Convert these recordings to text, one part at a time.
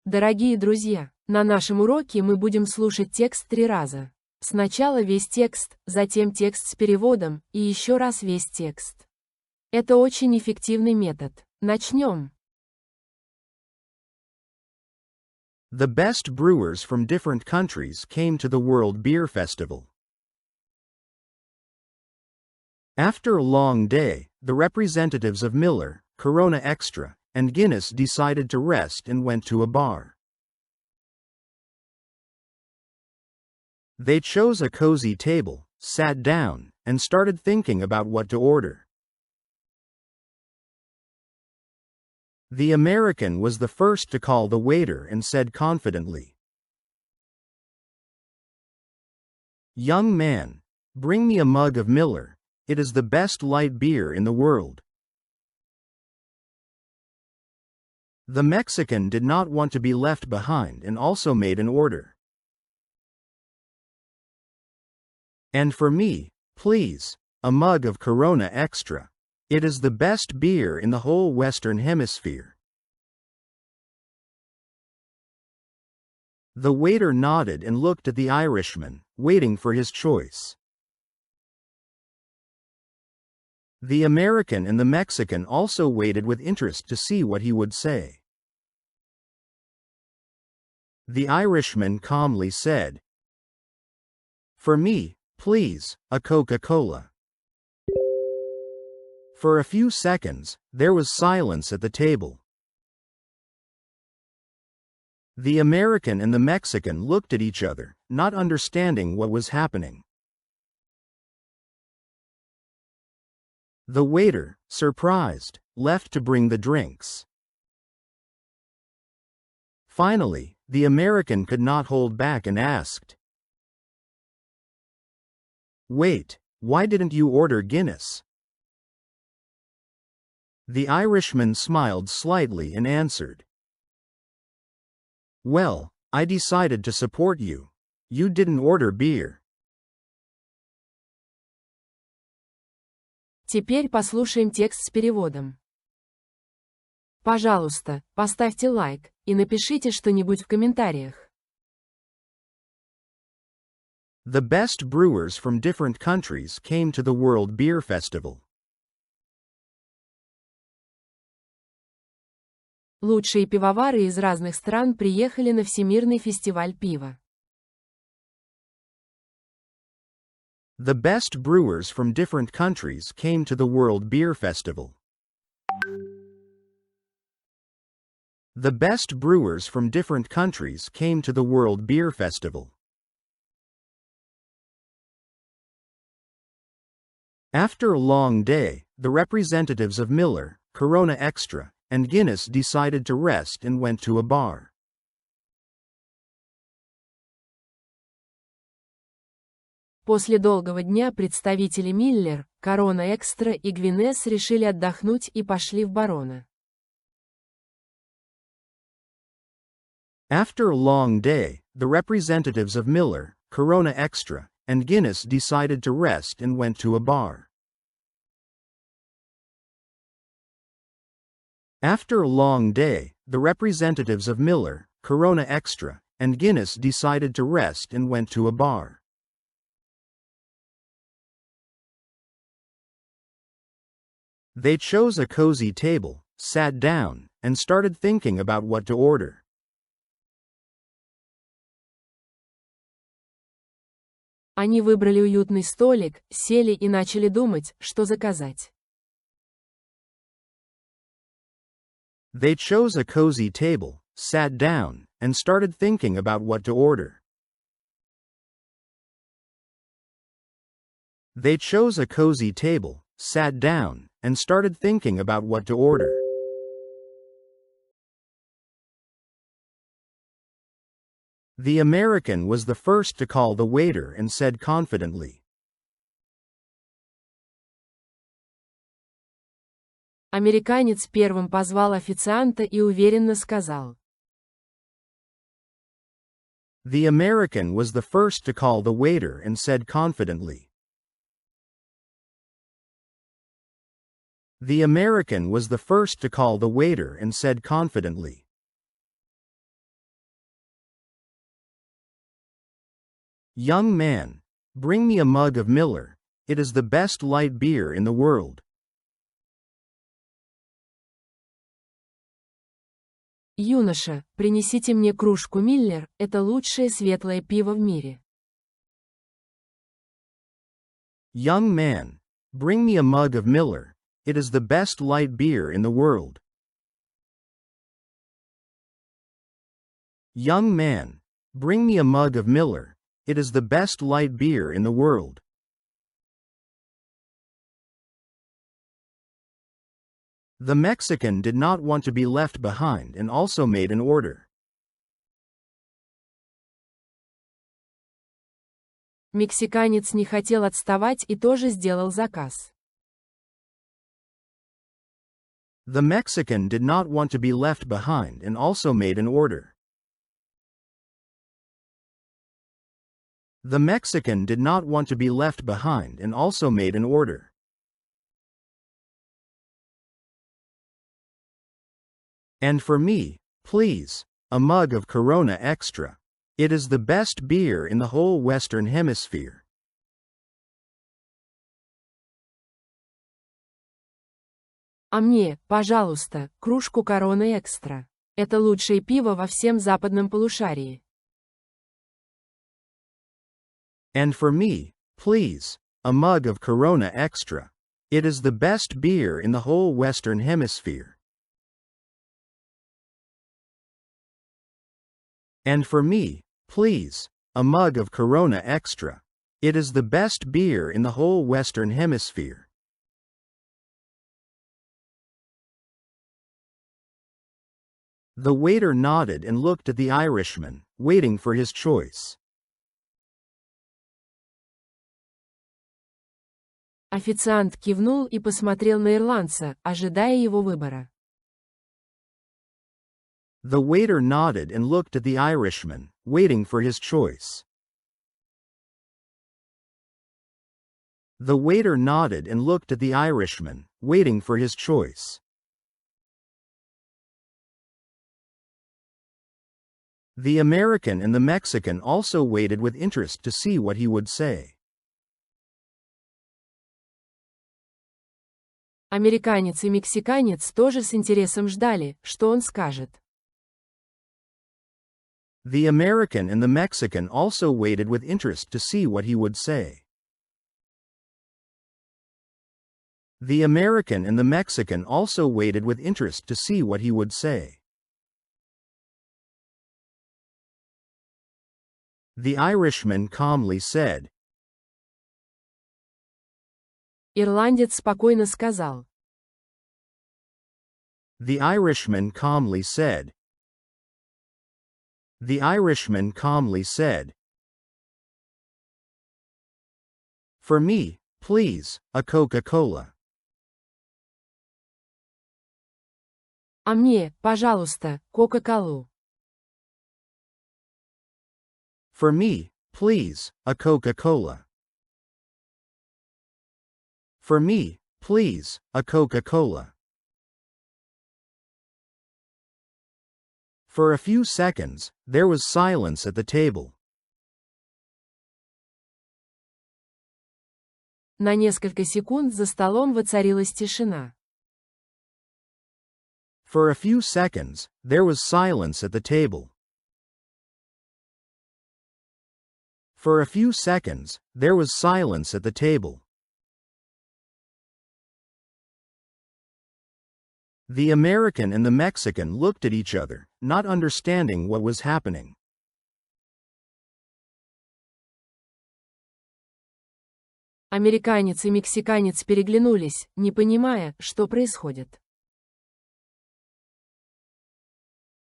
Дорогие друзья, на нашем уроке мы будем слушать текст 3 раза. Сначала весь текст, затем текст с переводом, и еще раз весь текст. Это очень эффективный метод. Начнем. The best brewers from different countries came to the World Beer Festival. After a long day, the representatives of Miller, Corona Extra, and Guinness decided to rest and went to a bar. They chose a cozy table, sat down, and started thinking about what to order. The American was the first to call the waiter and said confidently, "Young man, bring me a mug of Miller. It is the best light beer in the world." The Mexican did not want to be left behind and also made an order. "And for me, please, a mug of Corona Extra. It is the best beer in the whole Western Hemisphere." The waiter nodded and looked at the Irishman, waiting for his choice. The American and the Mexican also waited with interest to see what he would say. The Irishman calmly said, "For me, please, a Coca-Cola." For a few seconds, there was silence at the table. The American and the Mexican looked at each other, not understanding what was happening. The waiter, surprised, left to bring the drinks. Finally, the American could not hold back and asked, "Wait, why didn't you order Guinness?" The Irishman smiled slightly and answered, "Well, I decided to support you. You didn't order beer." Теперь послушаем текст с переводом. Пожалуйста, поставьте лайк и напишите что-нибудь в комментариях. The best brewers from different countries came to the World Beer Festival. Лучшие пивовары из разных стран приехали на Всемирный фестиваль пива. The best brewers from different countries came to the World Beer Festival. The best brewers from different countries came to the World Beer Festival. After a long day, the representatives of Miller, Corona Extra, and Guinness decided to rest and went to a bar. После долгого дня представители Миллер, Корона Экстра и Гвинесс решили отдохнуть и пошли в Барона. After a long day, the representatives of Miller, Corona Extra, and Guinness decided to rest and went to a bar. After a long day, the representatives of Miller, Corona Extra, and Guinness decided to rest and went to a bar. They chose a cozy table, sat down, and started thinking about what to order. Они выбрали уютный столик, сели и начали думать, что заказать. They chose a cozy table, sat down, and started thinking about what to order. They chose a cozy table, sat down, and started thinking about what to order. The American was the first to call the waiter and said confidently, Американец первым позвал официанта и уверенно сказал. The American was the first to call the waiter and said confidently, The American was the first to call the waiter and said confidently, "Young man, bring me a mug of Miller. It is the best light beer in the world." Юноша, принесите мне кружку Миллер, это лучшее светлое пиво в мире. Young man, bring me a mug of Miller. It is the best light beer in the world. Young man, bring me a mug of Miller. It is the best light beer in the world. The Mexican did not want to be left behind and also made an order. Мексиканец не хотел отставать и тоже сделал заказ. The Mexican did not want to be left behind and also made an order. The Mexican did not want to be left behind and also made an order. And for me, please, a mug of Corona Extra. It is the best beer in the whole Western Hemisphere. А мне, пожалуйста, кружку Короны Экстра. Это лучшее пиво во всем западном полушарии. And for me, please, a mug of Corona Extra. It is the best beer in the whole Western Hemisphere. And for me, please, a mug of Corona Extra. It is the best beer in the whole Western Hemisphere. The waiter nodded and looked at the Irishman, waiting for his choice. Официант кивнул и посмотрел на ирландца, ожидая его выбора. The waiter nodded and looked at the Irishman, waiting for his choice. The waiter nodded and looked at the Irishman, waiting for his choice. The American and the Mexican also waited with interest to see what he would say. Американец и мексиканец тоже с интересом ждали, что он скажет. The American and the Mexican also waited with interest to see what he would say. The American and the Mexican also waited with interest to see what he would say. The Irishman calmly said. Ирландец спокойно сказал. The Irishman calmly said. The Irishman calmly said. For me, please, a Coca-Cola. А мне, пожалуйста, Кока-Колу. For me, please, a Coca-Cola. For me, please, a Coca-Cola. For a few seconds, there was silence at the table. На несколько секунд за столом воцарилась тишина. For a few seconds, there was silence at the table. For a few seconds, there was silence at the table. The American and the Mexican looked at each other, not understanding what was happening. Американец и мексиканец переглянулись, не понимая, что происходит.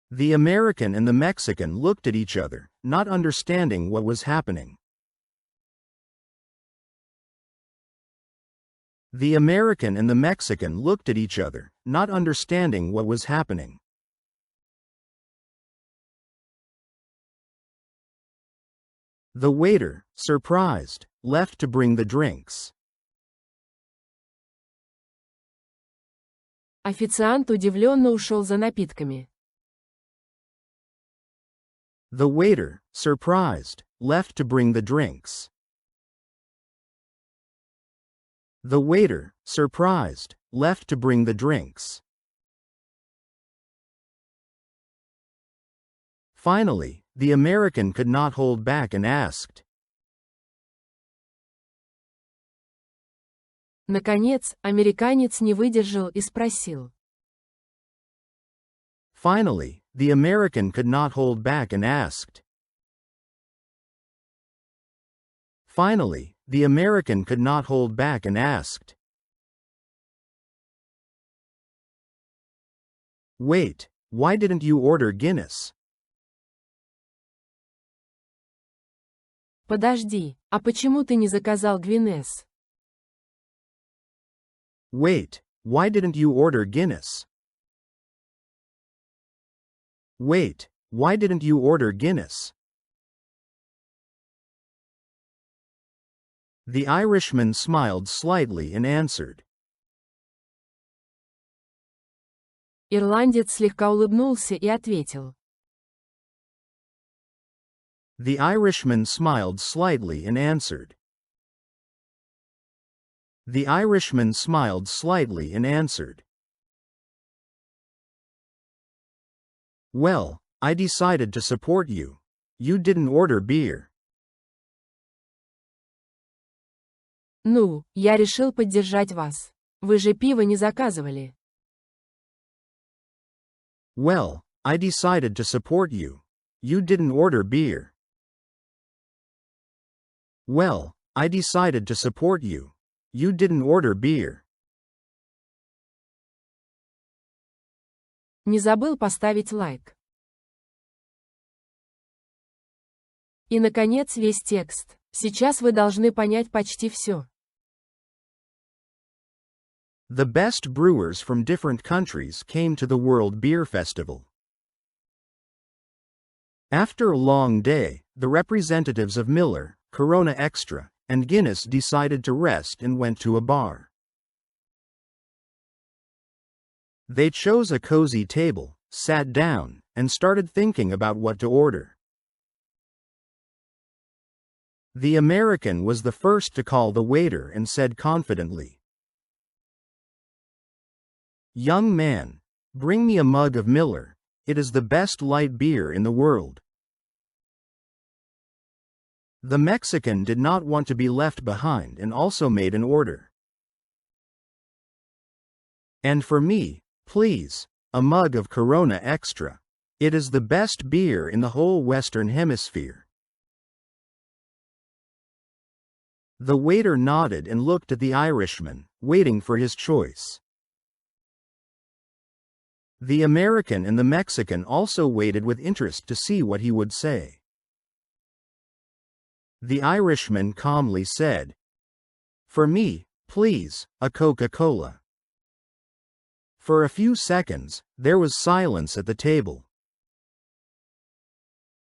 The American and the Mexican looked at each other, not understanding what was happening. The American and the Mexican looked at each other, not understanding what was happening. The waiter, surprised, left to bring the drinks. Официант удивленно ушел за напитками. The waiter, surprised, left to bring the drinks. The waiter, surprised, left to bring the drinks. Finally, the American could not hold back and asked. Наконец, американец не выдержал и спросил. Finally, the American could not hold back and asked. Finally, the American could not hold back and asked. Wait, why didn't you order Guinness? Подожди, а почему ты не заказал Гвинесс? Wait, why didn't you order Guinness? Wait, why didn't you order Guinness? The Irishman smiled slightly and answered. Ирландец слегка улыбнулся и ответил. The Irishman smiled slightly and answered. The Irishman smiled slightly and answered. Well, I decided to support you. You didn't order beer. Ну, я решил поддержать вас. Вы же пиво не заказывали. Well, I decided to support you. You didn't order beer. Well, I decided to support you. You didn't order beer. Не забыл поставить лайк. И, наконец, весь текст. Сейчас вы должны понять почти все. The best brewers from different countries came to the World Beer Festival. After a long day, the representatives of Miller, Corona Extra, and Guinness decided to rest and went to a bar. They chose a cozy table, sat down, and started thinking about what to order. The American was the first to call the waiter and said confidently, "Young man, bring me a mug of Miller. It is the best light beer in the world." The Mexican did not want to be left behind and also made an order. "And for me, please, a mug of Corona Extra. It is the best beer in the whole Western Hemisphere." The waiter nodded and looked at the Irishman, waiting for his choice. The American and the Mexican also waited with interest to see what he would say. The Irishman calmly said, "For me, please, a Coca-Cola." For a few seconds, there was silence at the table.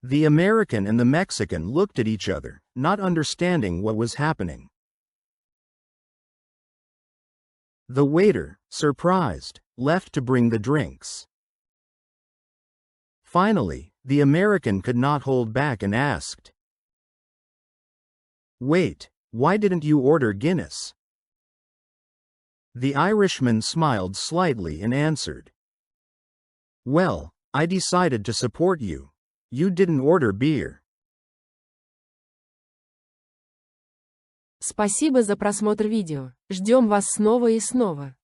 The American and the Mexican looked at each other, not understanding what was happening. The waiter, surprised, left to bring the drinks. Finally, the American could not hold back and asked, "Wait, why didn't you order Guinness?" The Irishman smiled slightly and answered, "Well, I decided to support you. You didn't order beer." Спасибо за просмотр видео. Ждем вас снова и снова.